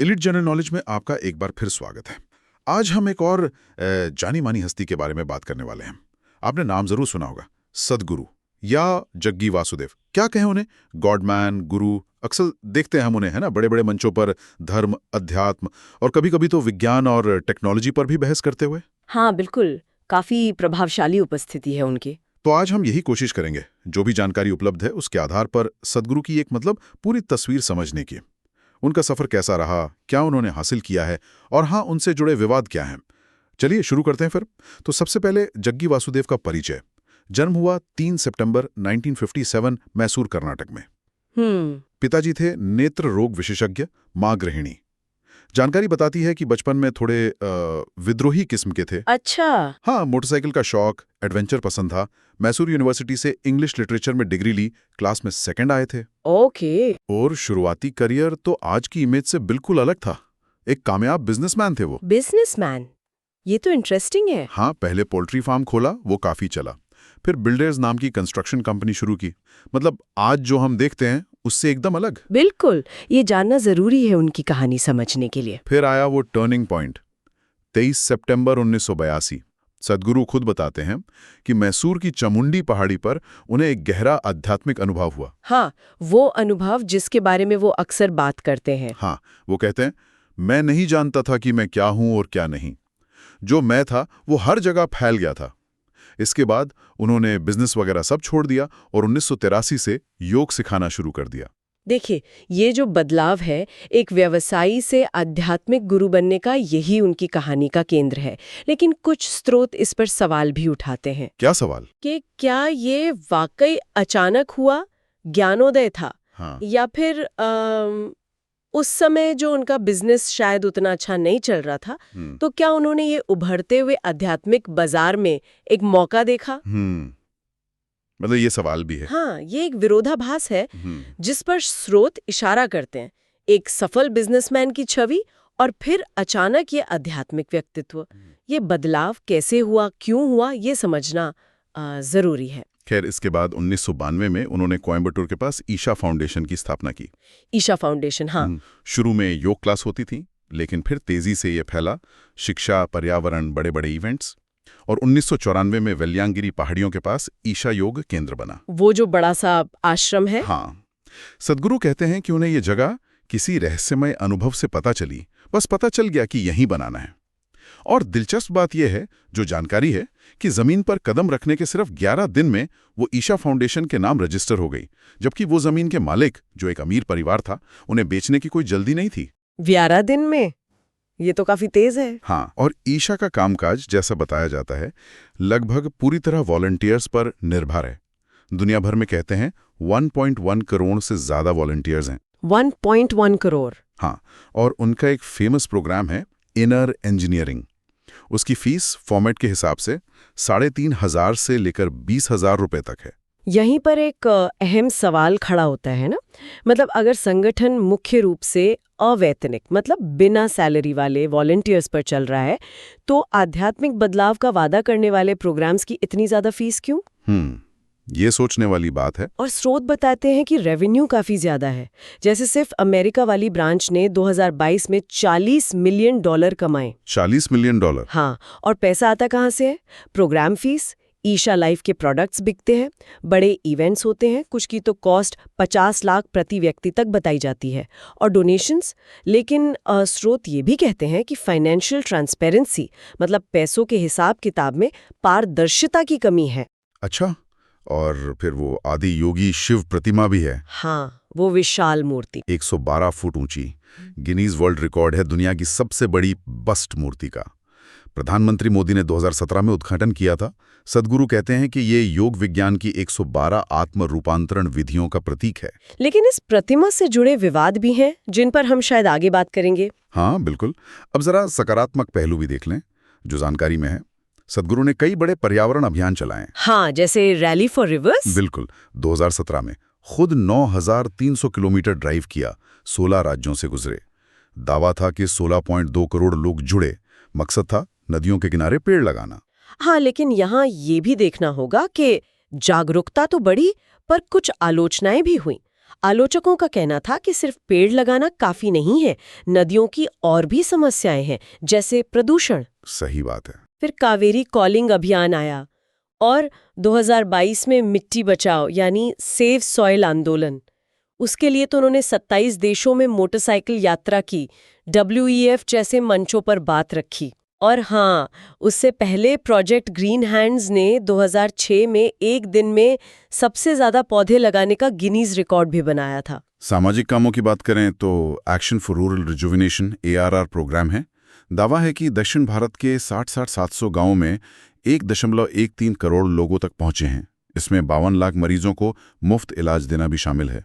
Elite general knowledge में आपका एक बार फिर स्वागत है। आज हम एक और जानी मानी हस्ती के बारे में बात करने वाले हैं। आपने नाम जरूर सुना होगा, सद्गुरु या जग्गी वासुदेव। क्या कहें उन्हें, गॉडमैन, गुरु। अक्सर देखते हैं हम उन्हें, है ना, बड़े बड़े मंचों पर धर्म, अध्यात्म और कभी कभी तो विज्ञान और टेक्नोलॉजी पर भी बहस करते हुए। हाँ बिल्कुल, काफी प्रभावशाली उपस्थिति है उनकी। तो आज हम यही कोशिश करेंगे, जो भी जानकारी उपलब्ध है उसके आधार पर सद्गुरु की एक पूरी तस्वीर समझने की। उनका सफर कैसा रहा, क्या उन्होंने हासिल किया है, और हाँ, उनसे जुड़े विवाद क्या हैं। चलिए शुरू करते हैं फिर। तो सबसे पहले जग्गी वासुदेव का परिचय। जन्म हुआ 3 सितंबर 1957 मैसूर, कर्नाटक में। पिताजी थे नेत्र रोग विशेषज्ञ, मां गृहिणी। जानकारी बताती है कि बचपन में थोड़े विद्रोही किस्म के थे। अच्छा। हाँ, मोटरसाइकिल का शौक, एडवेंचर पसंद था। मैसूर यूनिवर्सिटी से इंग्लिश लिटरेचर में डिग्री ली, क्लास में सेकंड आए थे। ओके। और शुरुआती करियर तो आज की इमेज से बिल्कुल अलग था। एक कामयाब बिजनेसमैन थे वो। बिजनेसमैन, ये तो इंटरेस्टिंग है। हाँ, पहले पोल्ट्री फार्म खोला, वो काफी चला। फिर बिल्डर्स नाम की कंस्ट्रक्शन कंपनी शुरू की। आज जो हम देखते हैं उससे एकदम अलग। बिल्कुल, ये जानना जरूरी है उनकी कहानी समझने के लिए। फिर आया वो टर्निंग पॉइंट, 23 सितंबर 1982। सद्गुरु खुद बताते हैं कि मैसूर की चामुंडी पहाड़ी पर उन्हें एक गहरा आध्यात्मिक अनुभव हुआ। हाँ, वो अनुभव जिसके बारे में वो अक्सर बात करते हैं। हाँ, वो कहते हैं, मैं नहीं जानता था कि मैं क्या हूं और क्या नहीं। जो मैं था वो हर जगह फैल गया था। इसके बाद उन्होंने बिजनेस वगैरह सब छोड़ दिया और 1983 से योग सिखाना शुरू कर दिया। देखिए, ये जो बदलाव है, एक व्यवसायी से आध्यात्मिक गुरु बनने का, यही उनकी कहानी का केंद्र है। लेकिन कुछ स्रोत इस पर सवाल भी उठाते हैं। क्या सवाल? कि क्या ये वाकई अचानक हुआ, ज्ञानोदय था? हाँ। या फिर उस समय जो उनका बिजनेस शायद उतना अच्छा नहीं चल रहा था, तो क्या उन्होंने ये उभरते हुए आध्यात्मिक बाजार में एक मौका देखा? ये सवाल भी है। हाँ, ये एक विरोधाभास है जिस पर स्रोत इशारा करते हैं। एक सफल बिजनेसमैन की छवि और फिर अचानक ये आध्यात्मिक व्यक्तित्व। ये बदलाव कैसे हुआ, क्यों हुआ, ये समझना जरूरी है। खैर, इसके बाद 1992 में उन्होंने कोयम्बटूर के पास ईशा फाउंडेशन की स्थापना की। ईशा फाउंडेशन, हाँ। शुरू में योग क्लास होती थी, लेकिन फिर तेजी से ये फैला। शिक्षा, पर्यावरण, बड़े बड़े इवेंट्स। और 1994 में वेलियांगिरी पहाड़ियों के पास ईशा योग केंद्र बना। वो जो बड़ा सा आश्रम है। हाँ। सद्गुरु कहते हैं कि उन्हें ये जगह किसी रहस्यमय अनुभव से पता चली, बस पता चल गया कि यहीं बनाना है। और दिलचस्प बात यह है, जो जानकारी है, कि जमीन पर कदम रखने के सिर्फ 11 दिन में वो ईशा फाउंडेशन के नाम रजिस्टर हो गई, जबकि वो जमीन के मालिक, जो एक अमीर परिवार था, उन्हें बेचने की कोई जल्दी नहीं थी। 11 दिन में? ये तो काफी तेज है। हाँ, और ईशा का कामकाज, जैसा बताया जाता है, लगभग पूरी तरह वॉलंटियर्स पर निर्भर है। दुनिया भर में कहते हैं 1.1 करोड़ से ज्यादा वॉलंटियर्स हैं। 1.1 करोड़? हाँ, और उनका एक फेमस प्रोग्राम है इनर इंजीनियरिंग। उसकी फीस फॉर्मेट के हिसाब से 3,500 से लेकर 20,000 रुपए तक है। यहीं पर एक अहम सवाल खड़ा होता है ना, अगर संगठन मुख्य रूप से अवैतनिक, बिना सैलरी वाले वॉलंटियर्स पर चल रहा है, तो आध्यात्मिक बदलाव का वादा करने वाले प्रोग्राम्स की इतनी ज्यादा फीस क्यों? ये सोचने वाली बात है। और स्रोत बताते हैं कि रेवेन्यू काफी ज्यादा है। जैसे सिर्फ अमेरिका वाली ब्रांच ने 2022 में $40 मिलियन कमाए। $40 मिलियन? हाँ, और पैसा आता कहाँ से है? प्रोग्राम फीस, ईशा लाइफ के प्रोडक्ट्स बिकते हैं, बड़े इवेंट्स होते हैं, कुछ की तो कॉस्ट 50 लाख प्रति व्यक्ति तक बताई जाती है, और डोनेशंस। लेकिन स्रोत ये भी कहते हैं कि फाइनेंशियल ट्रांसपेरेंसी, पैसों के हिसाब किताब में पारदर्शिता की कमी है। अच्छा, और फिर वो आदि योगी शिव प्रतिमा भी है। हाँ, वो विशाल मूर्ति, 112 फुट ऊंची, गिनीज वर्ल्ड रिकॉर्ड है दुनिया की सबसे बड़ी बस्ट मूर्ति का। प्रधानमंत्री मोदी ने 2017 में उद्घाटन किया था। सद्गुरु कहते हैं कि ये योग विज्ञान की 112 आत्म रूपांतरण विधियों का प्रतीक है। लेकिन इस प्रतिमा से जुड़े विवाद भी हैं, जिन पर हम शायद आगे बात करेंगे। हाँ बिल्कुल। अब जरा सकारात्मक पहलू भी देख लें, जो जानकारी में है। सद्गुरु ने कई बड़े पर्यावरण अभियान चलाए। हाँ, जैसे रैली फॉर रिवर्स। बिल्कुल। 2017 में खुद 9,300 किलोमीटर ड्राइव किया, 16 राज्यों से गुजरे। दावा था कि 16.2 करोड़ लोग जुड़े। मकसद था नदियों के किनारे पेड़ लगाना। हाँ, लेकिन यहाँ ये भी देखना होगा कि जागरूकता तो बढ़ी, पर कुछ आलोचनाएं भी हुई। आलोचकों का कहना था कि सिर्फ पेड़ लगाना काफी नहीं है, नदियों की और भी समस्याएं हैं, जैसे प्रदूषण। सही बात है। फिर कावेरी कॉलिंग अभियान आया और 2022 में मिट्टी बचाओ यानी सेव सॉइल आंदोलन। उसके लिए तो उन्होंने 27 देशों में मोटरसाइकिल यात्रा की, WEF जैसे मंचों पर बात रखी। और हाँ, उससे पहले प्रोजेक्ट ग्रीन हैंड्स ने 2006 में एक दिन में सबसे ज्यादा पौधे लगाने का गिनीज रिकॉर्ड भी बनाया था। सामाजिक कामों की बात करें तो action for rural rejuvenation ARR programme है। दावा है कि दक्षिण भारत के 60-700 गांवों में 1.13 करोड़ लोगों तक पहुंचे हैं। इसमें 52 लाख मरीजों को मुफ्त इलाज देना भी शामिल है।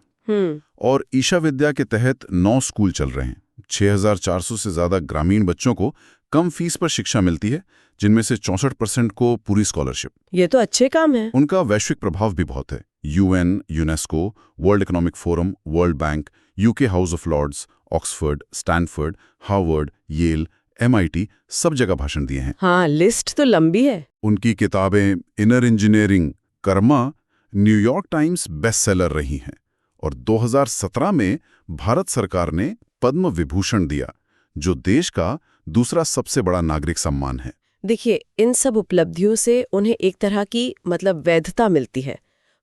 और ईशा विद्या के तहत 9 स्कूल चल रहे हैं। 6400 से ज्यादा ग्रामीण बच्चों को कम फीस पर शिक्षा मिलती है, जिनमें से 64% को पूरी स्कॉलरशिप। ये तो अच्छे काम है। उनका वैश्विक प्रभाव भी बहुत है। UN, UNESCO, World Economic Forum, World Bank, UK House of Lords, Oxford, Stanford, Harvard, Yale, MIT सब जगह भाषण दिए हैं। हाँ, लिस्ट तो लंबी है। उनकी किताबें inner engineering, Karma New York times best seller रही हैं और 2017 में भारत सरकार ने पद्म विभूषण दिया, जो देश का दूसरा सबसे बड़ा नागरिक सम्मान है। देखिए, इन सब उपलब्धियों से उन्हें एक तरह की वैधता मिलती है,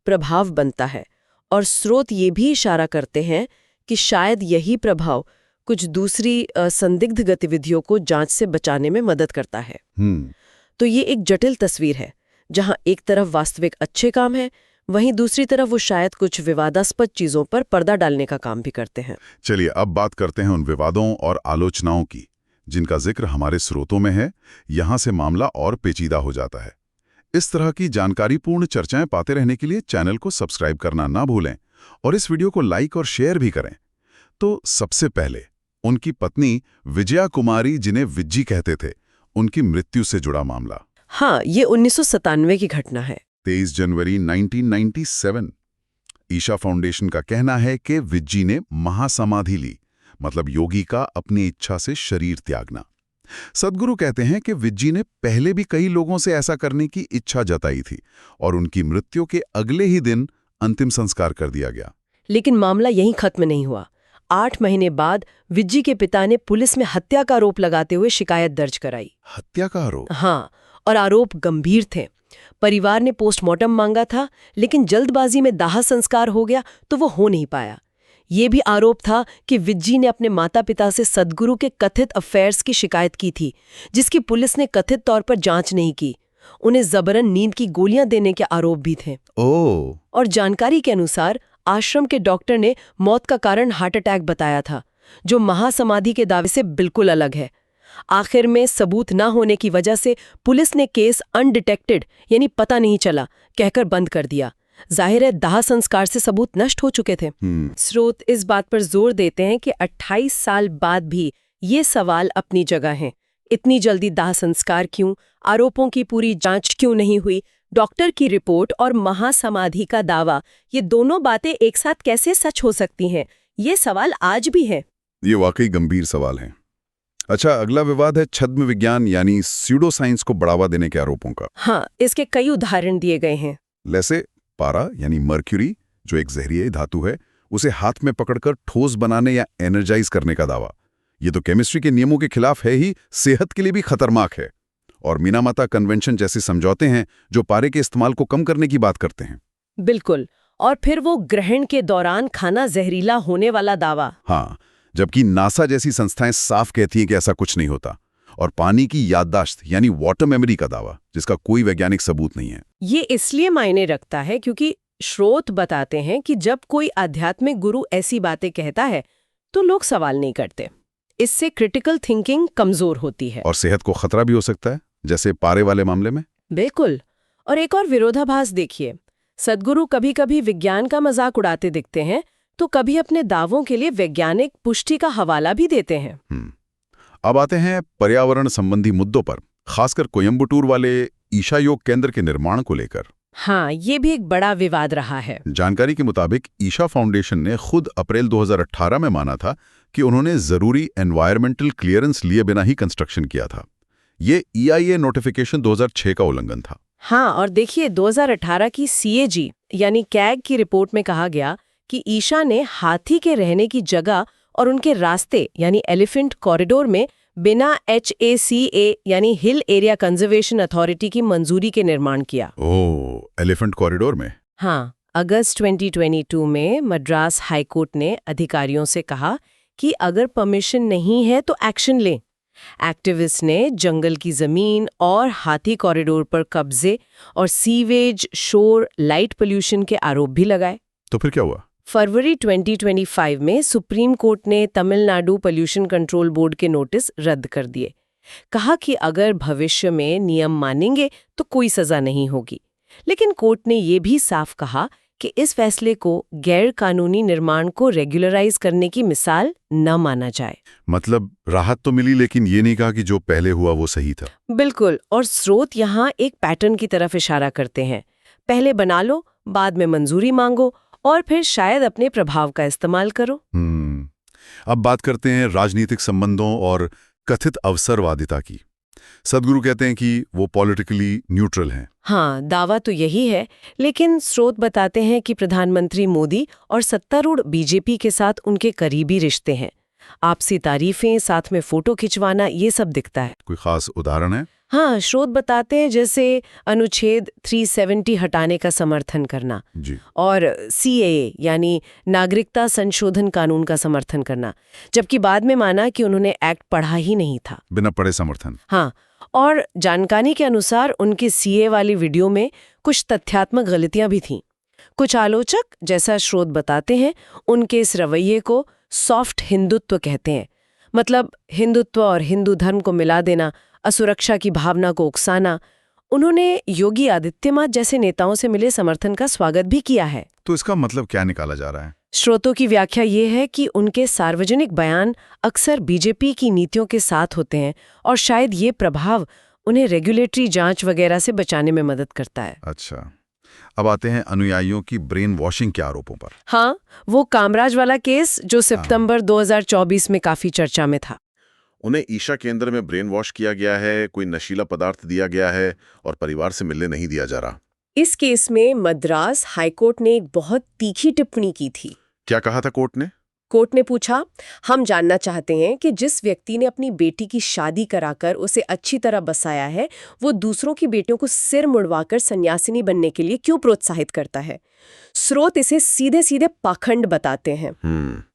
प्रभाव बनता है, और स्रोत ये भी इशारा करते हैं कि शायद यही प्रभाव कुछ दूसरी संदिग्ध गतिविधियों को जांच से बचाने में मदद करता है। तो ये एक जटिल तस्वीर है, जहां एक तरफ वास्तविक अच्छे काम है, वहीं दूसरी तरफ वो शायद कुछ विवादास्पद चीजों पर पर्दा डालने का काम भी करते हैं। चलिए अब बात करते हैं उन विवादों और आलोचनाओं की, जिनका जिक्र हमारे स्रोतों में है। यहां से मामला और पेचीदा हो जाता है। इस तरह की जानकारीपूर्ण चर्चाएं पाते रहने के लिए चैनल को सब्सक्राइब करना ना भूलें और इस वीडियो को लाइक और शेयर भी करें। तो सबसे पहले उनकी पत्नी विजया कुमारी, जिन्हें विज्जी कहते थे, उनकी मृत्यु से जुड़ा मामला। हाँ, ये 1997 की घटना है। 23 जनवरी 1997। ईशा फाउंडेशन का कहना है कि विज्जी ने महासमाधि ली, मतलब योगी का अपनी इच्छा से शरीर त्यागना। सद्गुरु कहते हैं कि विज्जी ने पहले भी कई लोगों से ऐसा करने की इच्छा जताई थी और उनकी मृत्यु के अगले ही दिन अंतिम संस्कार कर दिया गया। लेकिन मामला यहीं खत्म नहीं हुआ। 8 महीने बाद विज्जी के पिता ने पुलिस में हत्या का आरोप लगाते हुए शिकायत दर्ज कराई। हत्या का आरोप? हाँ, और आरोप गंभीर थे। परिवार ने पोस्टमार्टम मांगा था, लेकिन जल्दबाजी में दाह संस्कार हो गया तो वो हो नहीं पाया। ये भी आरोप था कि विज्जी ने अपने माता पिता से सद्गुरु के कथित अफेयर्स की शिकायत की थी, जिसकी पुलिस ने कथित तौर पर जांच नहीं की। उन्हें जबरन नींद की गोलियां देने के आरोप भी थे। और जानकारी के अनुसार आश्रम के डॉक्टर ने मौत का कारण हार्ट अटैक बताया था, जो महासमाधि के दावे से बिल्कुल अलग है। आखिर में सबूत न होने की वजह से पुलिस ने केस अनडिटेक्टेड यानी पता नहीं चला कहकर बंद कर दिया। जाहिर है दाह संस्कार से सबूत नष्ट हो चुके थे। स्रोत इस बात पर जोर देते हैं कि 28 साल बाद भी ये सवाल अपनी जगह हैं। इतनी जल्दी दाह संस्कार क्यों? आरोपों की पूरी जांच क्यों नहीं हुई? डॉक्टर की रिपोर्ट और महासमाधि का दावा, ये दोनों बातें एक साथ कैसे सच हो सकती हैं? ये सवाल आज भी है। ये वाकई गंभीर सवाल है। अच्छा, अगला विवाद है छद्म विज्ञान यानी स्यूडो साइंस को बढ़ावा देने के आरोपों का। हाँ, इसके कई उदाहरण दिए गए हैं। जैसे पारा यानी मर्क्यूरी, जो एक जहरीली धातु है, उसे हाथ में पकड़कर ठोस बनाने या एनर्जाइज करने का दावा। ये तो केमिस्ट्री के नियमों के खिलाफ है ही, सेहत के लिए भी खतरनाक है। और मिनामाता कन्वेंशन जैसे समझौते हैं जो पारे के इस्तेमाल को कम करने की बात करते हैं। बिल्कुल। और फिर वो ग्रहण के दौरान खाना जहरीला होने वाला दावा। हाँ, जबकि नासा जैसी संस्थाएं साफ कहती हैं कि ऐसा कुछ नहीं होता। और पानी की याददाश्त यानी वाटर मेमोरी का दावा, जिसका कोई वैज्ञानिक सबूत नहीं है। ये इसलिए मायने रखता है क्योंकि स्रोत बताते हैं कि जब कोई आध्यात्मिक गुरु ऐसी बातें कहता है तो लोग सवाल नहीं करते। इससे क्रिटिकल थिंकिंग कमजोर होती है और सेहत को खतरा भी हो सकता है, जैसे पारे वाले मामले में। बिल्कुल। और एक और विरोधाभास देखिए, सद्गुरु कभी कभी विज्ञान का मजाक उड़ाते दिखते हैं तो कभी अपने दावों के लिए वैज्ञानिक पुष्टि का हवाला भी देते हैं। अब आते हैं पर्यावरण संबंधी मुद्दों पर, खासकर कोयम्बटूर वाले ईशा योग केंद्र के निर्माण को लेकर। हाँ, ये भी एक बड़ा विवाद रहा है। जानकारी के मुताबिक ईशा फाउंडेशन ने खुद अप्रैल 2018 में माना था कि उन्होंने जरूरी एनवायरमेंटल क्लियरेंस लिए बिना ही कंस्ट्रक्शन किया था। ये EIA नोटिफिकेशन 2006 का उल्लंघन था। हाँ, और देखिए 2018 की CAG यानी कैग की रिपोर्ट में कहा गया कि ईशा ने हाथी के रहने की जगह और उनके रास्ते यानी एलिफेंट कॉरिडोर में बिना HACA यानी हिल एरिया कंजर्वेशन अथॉरिटी की मंजूरी के निर्माण किया। ओह, एलिफेंट कॉरिडोर में? हाँ, अगस्त 2022 में मद्रास हाईकोर्ट ने अधिकारियों से कहा कि अगर परमिशन नहीं है तो एक्शन लें। एक्टिविस्ट ने जंगल की जमीन और हाथी कॉरिडोर पर कब्जे और सीवेज, शोर, लाइट पोल्यूशन के आरोप भी लगाए। तो फिर क्या हुआ? फरवरी 2025 में सुप्रीम कोर्ट ने तमिलनाडु पोल्यूशन कंट्रोल बोर्ड के नोटिस रद्द कर दिए। कहा कि अगर भविष्य में नियम मानेंगे तो कोई सजा नहीं होगी। लेकिन कोर्ट ने ये भी साफ कहा कि इस फैसले को गैर कानूनी निर्माण को रेगुलराइज करने की मिसाल न माना जाए। मतलब राहत तो मिली, लेकिन ये नहीं कहा कि जो पहले हुआ वो सही था। बिल्कुल, और स्रोत यहाँ एक पैटर्न की तरफ इशारा करते हैं। पहले बना लो, बाद में मंजूरी मांगो और फिर शायद अपने प्रभाव का इस्तेमाल करो। अब बात करते हैं राजनीतिक संबंधों और कथित अवसरवादिता की। सद्गुरु कहते हैं कि वो पॉलिटिकली न्यूट्रल हैं। हाँ, दावा तो यही है, लेकिन स्रोत बताते हैं कि प्रधानमंत्री मोदी और सत्तारूढ़ बीजेपी के साथ उनके करीबी रिश्ते हैं। आपसी तारीफें, साथ में फोटो खिंचवाना, ये सब दिखता है। कोई खास उदाहरण है? हाँ, स्रोत बताते हैं जैसे अनुच्छेद 370 हटाने का समर्थन करना जी। और CAA यानी नागरिकता संशोधन कानून का समर्थन करना, जबकि बाद में माना कि उन्होंने एक्ट पढ़ा ही नहीं था। बिना पढ़े समर्थन? हाँ, और जानकारी के अनुसार उनके CAA वाली वीडियो में कुछ तथ्यात्मक गलतियां भी थीं। कुछ आलोचक, जैसा स्रोत बताते हैं, उनके इस रवैये को सॉफ्ट हिंदुत्व कहते हैं। मतलब हिंदुत्व और हिंदू धर्म को मिला देना, असुरक्षा की भावना को उकसाना। उन्होंने योगी आदित्यनाथ जैसे नेताओं से मिले समर्थन का स्वागत भी किया है। तो इसका मतलब क्या निकाला जा रहा है? स्रोतों की व्याख्या ये है कि उनके सार्वजनिक बयान अक्सर बीजेपी की नीतियों के साथ होते हैं और शायद ये प्रभाव उन्हें रेगुलेटरी जांच वगैरह से बचाने में मदद करता है। अच्छा, अब आते हैं अनुयायियों की ब्रेन वॉशिंग के आरोपों पर। हाँ, वो कामराज वाला केस जो सितंबर 2024 में काफी चर्चा में था। उन्हें ईशा केंद्र में ब्रेन वॉश किया गया है, कोई नशीला पदार्थ दिया गया है और परिवार से मिलने नहीं दिया जा रहा। इस केस में मद्रास हाईकोर्ट ने एक बहुत तीखी टिप्पणी की थी। क्या कहा था कोर्ट ने? कोर्ट ने पूछा, हम जानना चाहते हैं कि जिस व्यक्ति ने अपनी बेटी की शादी कराकर उसे अच्छी तरह बसाया है, वो दूसरों की बेटियों को सिर मुड़वाकर सन्यासिनी बनने के लिए क्यों प्रोत्साहित करता है। स्रोत इसे सीधे सीधे पाखंड बताते हैं।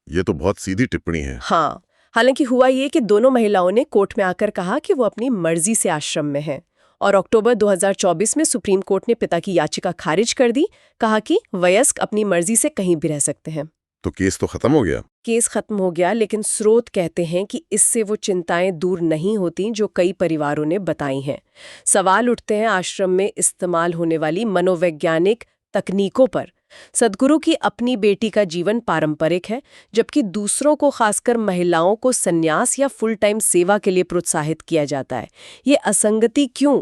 ये तो बहुत सीधी टिप्पणी है। हाँ, हालांकि हुआ ये कि दोनों महिलाओं ने कोर्ट में आकर कहा कि वो अपनी मर्जी से आश्रम में हैं और अक्टूबर 2024 में सुप्रीम कोर्ट ने पिता की याचिका खारिज कर दी। कहा कि वयस्क अपनी मर्जी से कहीं भी रह सकते हैं। तो केस तो खत्म हो गया? केस खत्म हो गया, लेकिन स्रोत कहते हैं कि इससे वो चिंताएं दूर नहीं होती जो कई परिवारों ने बताई हैं। सवाल उठते हैं आश्रम में इस्तेमाल होने वाली मनोवैज्ञानिक तकनीकों पर। सद्गुरु की अपनी बेटी का जीवन पारंपरिक है, जबकि दूसरों को, खासकर महिलाओं को, संन्यास या फुल टाइम सेवा के लिए प्रोत्साहित किया जाता है। ये असंगति क्यों?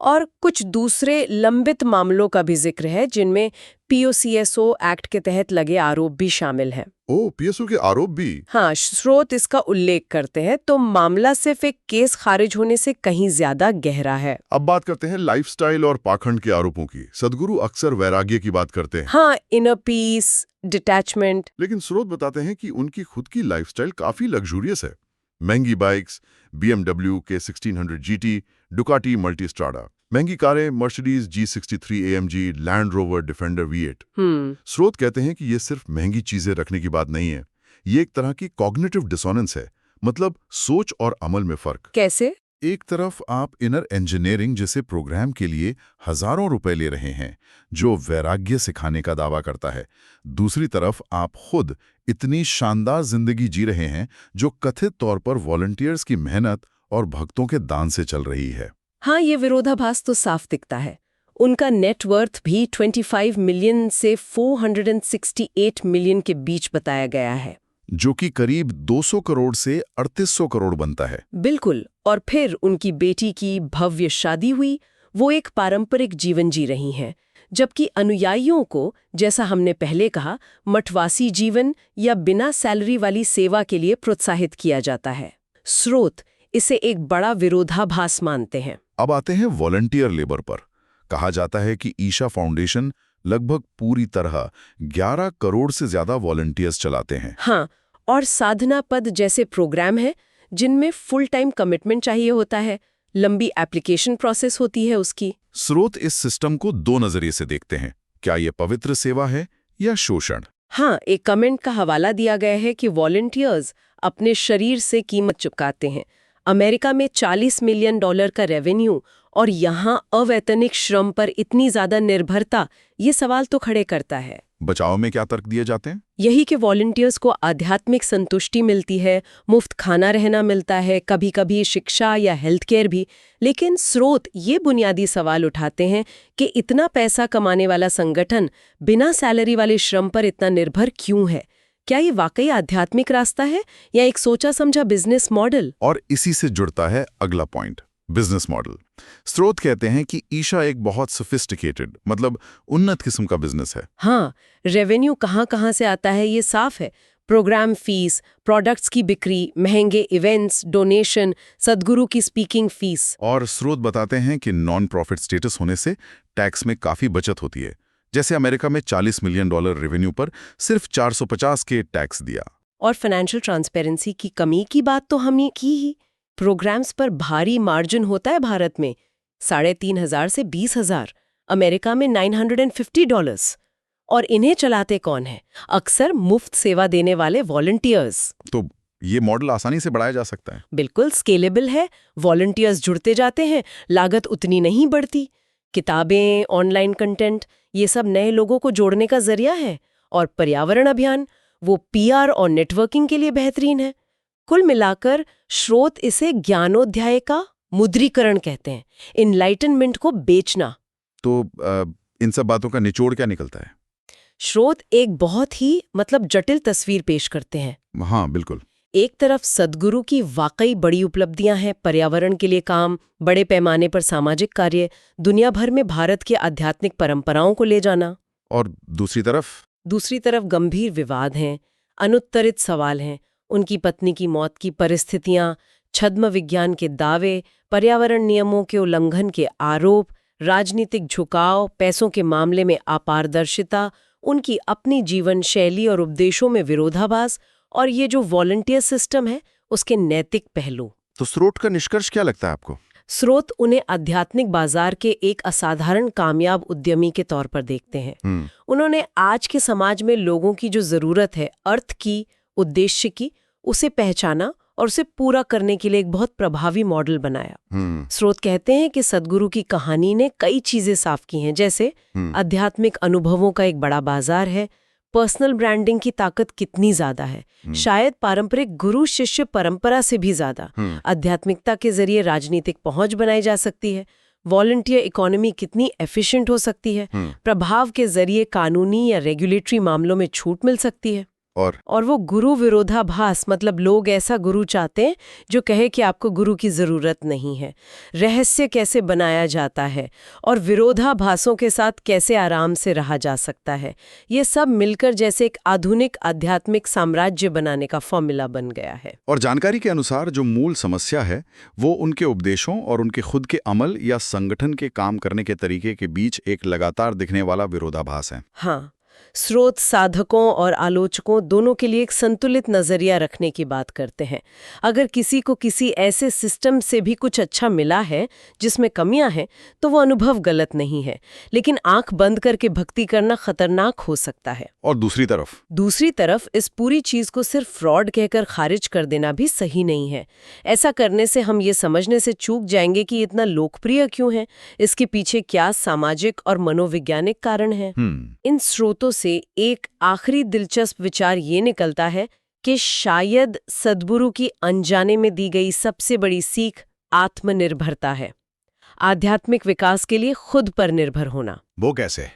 और कुछ दूसरे लंबित मामलों का भी जिक्र है, जिनमें POCSO एक्ट के तहत लगे आरोप भी शामिल हैं। ओह, PSO के आरोप भी? हाँ, स्रोत इसका उल्लेख करते हैं, तो मामला सिर्फ एक केस खारिज होने से कहीं ज्यादा गहरा है। अब बात करते हैं लाइफस्टाइल और पाखंड के आरोपों की। सद्गुरु अक्सर वैराग्य की बात करते हैं। हाँ, इनर पीस, डिटैचमेंट। लेकिन स्रोत बताते हैं कि उनकी खुद की लाइफस्टाइल काफी लग्जूरियस है। महंगी बाइक्स, BMW के 1600 GT, डुकाटी मल्टीस्ट्राडा, महंगी कारें, Mercedes G63 AMG, land rover defender V8। स्रोत कहते हैं कि ये सिर्फ महंगी चीजें रखने की बात नहीं है, ये एक तरह की कॉग्निटिव डिसोनेंस है, मतलब सोच और अमल में फर्क। कैसे? एक तरफ आप इनर इंजीनियरिंग जैसे प्रोग्राम के लिए हजारों रुपए ले रहे हैं, जो वैराग्य सिखाने का दावा करता है। दूसरी तरफ आप खुद इतनी शानदार जिंदगी जी रहे हैं, जो कथित तौर पर वॉलंटियर्स की मेहनत और भक्तों के दान से चल रही है। हाँ, ये विरोधाभास तो साफ दिखता है। उनका नेटवर्थ भी 25 मिलियन से 468 मिलियन के बीच बताया गया है, जो कि करीब 200 करोड़ से 3800 करोड़ बनता है। बिल्कुल। और फिर उनकी बेटी की भव्य शादी हुई, वो एक पारंपरिक जीवन जी रही हैं, जबकि अनुयायियों को, जैसा हमने पहले कहा, मठवासी जीवन या बिना सैलरी वाली सेवा के लिए प्रोत्साहित किया जाता है। स्रोत इसे एक बड़ा विरोधाभास मानते हैं। अब आते हैं वॉलंटियर लेबर पर। कहा जाता है कि ईशा फाउंडेशन लगभग पूरी तरह 11 करोड़ से ज्यादा वॉलंटियर्स चलाते हैं। हाँ, और साधना पद जैसे प्रोग्राम है जिनमें फुल टाइम कमिटमेंट चाहिए होता है, लंबी एप्लीकेशन प्रोसेस होती है उसकी। स्रोत इस सिस्टम को दो नजरिए से देखते हैं, क्या ये पवित्र सेवा है या शोषण। हाँ, एक कमेंट का हवाला दिया गया है कि वॉलंटियर्स अपने शरीर से कीमत चुकाते हैं। अमेरिका में $40 मिलियन का रेवेन्यू और यहाँ अवैतनिक श्रम पर इतनी ज्यादा निर्भरता, ये सवाल तो खड़े करता है। बचाव में क्या तर्क दिए जाते हैं? यही कि वॉलंटियर्स को आध्यात्मिक संतुष्टि मिलती है, मुफ्त खाना रहना मिलता है, कभी कभी शिक्षा या हेल्थ केयर भी। लेकिन स्रोत ये बुनियादी सवाल उठाते हैं कि इतना पैसा कमाने वाला संगठन बिना सैलरी वाले श्रम पर इतना निर्भर क्यों है? क्या ये वाकई आध्यात्मिक रास्ता है या एक सोचा समझा बिजनेस मॉडल? और इसी से जुड़ता है अगला पॉइंट, बिजनेस मॉडल। स्रोत कहते हैं कि ईशा एक बहुत सोफिस्टिकेटेड, मतलब उन्नत किस्म का बिजनेस है। हाँ, रेवेन्यू कहाँ से आता है ये साफ है। प्रोग्राम फीस, प्रोडक्ट्स की बिक्री, महंगे इवेंट्स, डोनेशन, सद्गुरु की स्पीकिंग फीस। और स्रोत बताते हैं कि नॉन प्रॉफिट स्टेटस होने से टैक्स में काफी बचत होती है। जैसे अमेरिका में $40 मिलियन रेवेन्यू पर सिर्फ 450 के टैक्स दिया। और फाइनेंशियल ट्रांसपेरेंसी की कमी की बात तो हमने की ही। प्रोग्राम्स पर भारी मार्जिन होता है भारत में, $3,500 से $20,000, अमेरिका में $950। और इन्हें चलाते कौन है? अक्सर मुफ्त सेवा देने वाले वॉलंटियर्स। तो ये मॉडल आसानी से बढ़ाया जा सकता है। बिल्कुल स्केलेबल है, वॉलंटियर्स जुड़ते जाते हैं, लागत उतनी नहीं बढ़ती। किताबें, ऑनलाइन कंटेंट, ये सब नए लोगों को जोड़ने का जरिया है। और पर्यावरण अभियान, वो पीआर और नेटवर्किंग के लिए बेहतरीन है। कुल मिलाकर स्रोत इसे ज्ञानोध्याय का मुद्रीकरण कहते हैं, इनलाइटनमेंट को बेचना। तो इन सब बातों का निचोड़ क्या निकलता है? स्रोत एक बहुत ही जटिल तस्वीर पेश करते हैं। हाँ, बिल्कुल। एक तरफ सद्गुरु की वाकई बड़ी उपलब्धियां हैं, पर्यावरण के लिए काम, बड़े पैमाने पर सामाजिक कार्य, दुनिया भर में भारत की आध्यात्मिक परंपराओं को ले जाना। और दूसरी तरफ गंभीर विवाद हैं, अनुत्तरित सवाल हैं। उनकी पत्नी की मौत की परिस्थितियां, छद्म विज्ञान के दावे, पर्यावरण नियमों के उल्लंघन के आरोप, राजनीतिक झुकाव, पैसों के मामले में अपारदर्शिता, उनकी अपनी जीवन शैली और उपदेशों में विरोधाभास, और ये जो वॉलंटियर सिस्टम है उसके नैतिक पहलू। तो स्रोत का निष्कर्ष क्या लगता है आपको? स्रोत उन्हें आध्यात्मिक बाजार के एक असाधारण कामयाब उद्यमी के तौर पर देखते हैं। उन्होंने आज के समाज में लोगों की जो जरूरत है, अर्थ की, उद्देश्य की, उसे पहचाना और उसे पूरा करने के लिए एक बहुत प्रभावी मॉडल बनाया। स्रोत कहते हैं कि सद्गुरु की कहानी ने कई चीजें साफ की हैं, जैसे आध्यात्मिक अनुभवों का एक बड़ा बाजार है, पर्सनल ब्रांडिंग की ताकत कितनी ज्यादा है, शायद पारंपरिक गुरु शिष्य परंपरा से भी ज्यादा। आध्यात्मिकता के जरिए राजनीतिक पहुंच बनाई जा सकती है, वॉलंटियर इकोनॉमी कितनी एफिशिएंट हो सकती है, प्रभाव के जरिए कानूनी या रेगुलेटरी मामलों में छूट मिल सकती है। और वो गुरु विरोधाभास, लोग ऐसा गुरु चाहते हैं जो कहे कि आपको गुरु की जरूरत नहीं है, रहस्य कैसे बनाया जाता है और विरोधाभासों के साथ कैसे आराम से रहा जा सकता है, ये सब मिलकर जैसे एक आधुनिक आध्यात्मिक साम्राज्य बनाने का फॉर्मूला बन गया है। और जानकारी के अनुसार जो मूल समस्या है वो उनके उपदेशों और उनके खुद के अमल या संगठन के काम करने के तरीके के बीच एक लगातार दिखने वाला विरोधाभास है। हाँ, स्रोत साधकों और आलोचकों दोनों के लिए एक संतुलित नजरिया रखने की बात करते हैं। अगर किसी को किसी ऐसे सिस्टम से भी कुछ अच्छा मिला है जिसमें कमियां हैं, तो वो अनुभव गलत नहीं है, लेकिन आंख बंद करके भक्ति करना खतरनाक हो सकता है। और दूसरी तरफ इस पूरी चीज को सिर्फ फ्रॉड कहकर खारिज कर देना भी सही नहीं है। ऐसा करने से हम ये समझने से चूक जाएंगे कि इतना लोकप्रिय क्यों है, इसके पीछे क्या सामाजिक और मनोवैज्ञानिक कारण है। इन स्रोतों से एक आखिरी दिलचस्प विचार ये निकलता है कि शायद सद्गुरु की अनजाने में दी गई सबसे बड़ी सीख आत्मनिर्भरता है, आध्यात्मिक विकास के लिए खुद पर निर्भर होना। वो कैसे?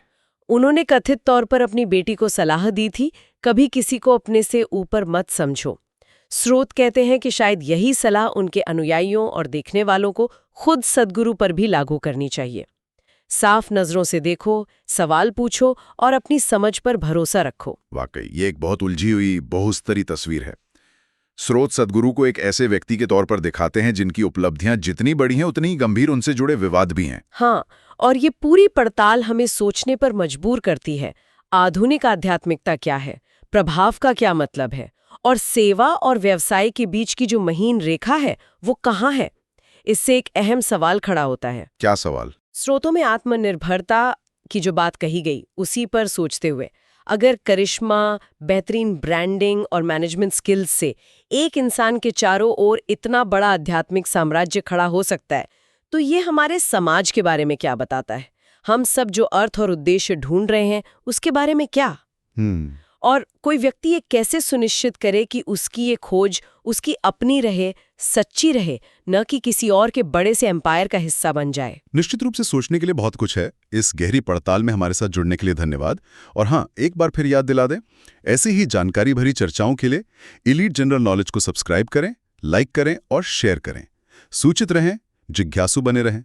उन्होंने कथित तौर पर अपनी बेटी को सलाह दी थी, कभी किसी को अपने से ऊपर मत समझो। स्रोत कहते हैं कि शायद यही सलाह उनके अनुयायियों और देखने वालों को खुद सद्गुरु पर भी लागू करनी चाहिए। साफ नजरों से देखो, सवाल पूछो और अपनी समझ पर भरोसा रखो। वाकई ये एक बहुत उलझी हुई बहुस्तरी तस्वीर है। स्रोत सद्गुरु को एक ऐसे व्यक्ति के तौर पर दिखाते हैं जिनकी उपलब्धियां जितनी बड़ी हैं उतनी ही गंभीर उनसे जुड़े विवाद भी हैं। हाँ, और ये पूरी पड़ताल हमें सोचने पर मजबूर करती है। आधुनिक आध्यात्मिकता क्या है, प्रभाव का क्या मतलब है, और सेवा और व्यवसाय के बीच की जो महीन रेखा है वो कहाँ है? इससे एक अहम सवाल खड़ा होता है। क्या सवाल? स्रोतों में आत्मनिर्भरता की जो बात कही गई उसी पर सोचते हुए, अगर करिश्मा, बेहतरीन ब्रांडिंग और मैनेजमेंट स्किल्स से एक इंसान के चारों ओर इतना बड़ा आध्यात्मिक साम्राज्य खड़ा हो सकता है, तो ये हमारे समाज के बारे में क्या बताता है? हम सब जो अर्थ और उद्देश्य ढूंढ रहे हैं उसके बारे में क्या? और कोई व्यक्ति ये कैसे सुनिश्चित करे कि उसकी ये खोज उसकी अपनी रहे, सच्ची रहे, न कि किसी और के बड़े से एम्पायर का हिस्सा बन जाए? निश्चित रूप से सोचने के लिए बहुत कुछ है। इस गहरी पड़ताल में हमारे साथ जुड़ने के लिए धन्यवाद। और हाँ, एक बार फिर याद दिला दें, ऐसी ही जानकारी भरी चर्चाओं के लिए एलीट जनरल नॉलेज को सब्सक्राइब करें, लाइक करें और शेयर करें। सूचित रहें, जिज्ञासु बने रहें।